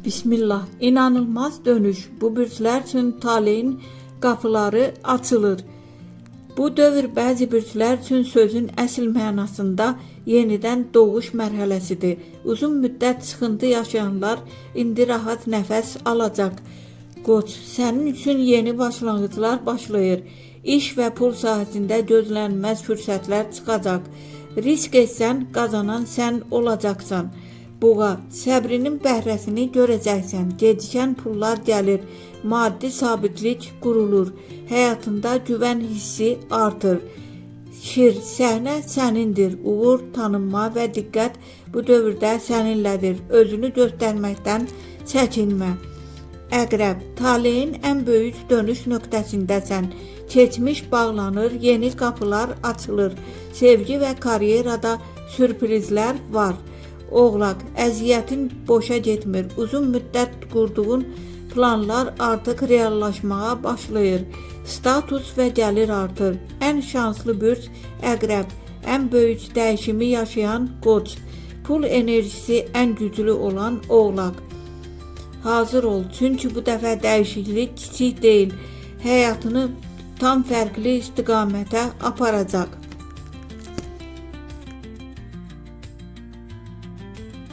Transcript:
Bismillah, inanılmaz dönüş. Bu bürclər üçün taleyin qapıları açılır. Bu dövr bəzi bürclər üçün sözün əsl mənasında yenidən doğuş mərhələsidir. Uzun müddət sıxıntı yaşayanlar indi rahat nəfəs alacaq. Qoç, sənin üçün yeni başlanğıclar başlayır. İş və pul sahəsində gözlənilməz fürsətlər çıxacaq. Risk etsən, qazanan sən olacaqsan. Buğa, səbrinin bəhrəsini görəcəksən. Gecikən pullar gəlir. Maddi sabitlik qurulur. Həyatında güvən hissi artır. Şir, səhnə sənindir. Uğur, tanınma və diqqət bu dövrdə səninlədir. Özünü göstərməkdən çəkinmə. Əqrəb, taleyin ən böyük dönüş nöqtəsindəsən. Keçmiş bağlanır, yeni qapılar açılır. Sevgi və karyerada sürprizlər var. Oğlaq, əziyyətin boşa getmir. Uzun müddət qurduğun planlar artıq reallaşmağa başlayır. Status və gəlir artır. Ən şanslı bürc Əqrəb, ən böyük dəyişimi yaşayan Qoç. Pul enerjisi ən güclü olan Oğlaq. Hazır ol, çünki bu dəfə dəyişiklik kiçik deyil. Həyatını tam fərqli istiqamətə aparacaq.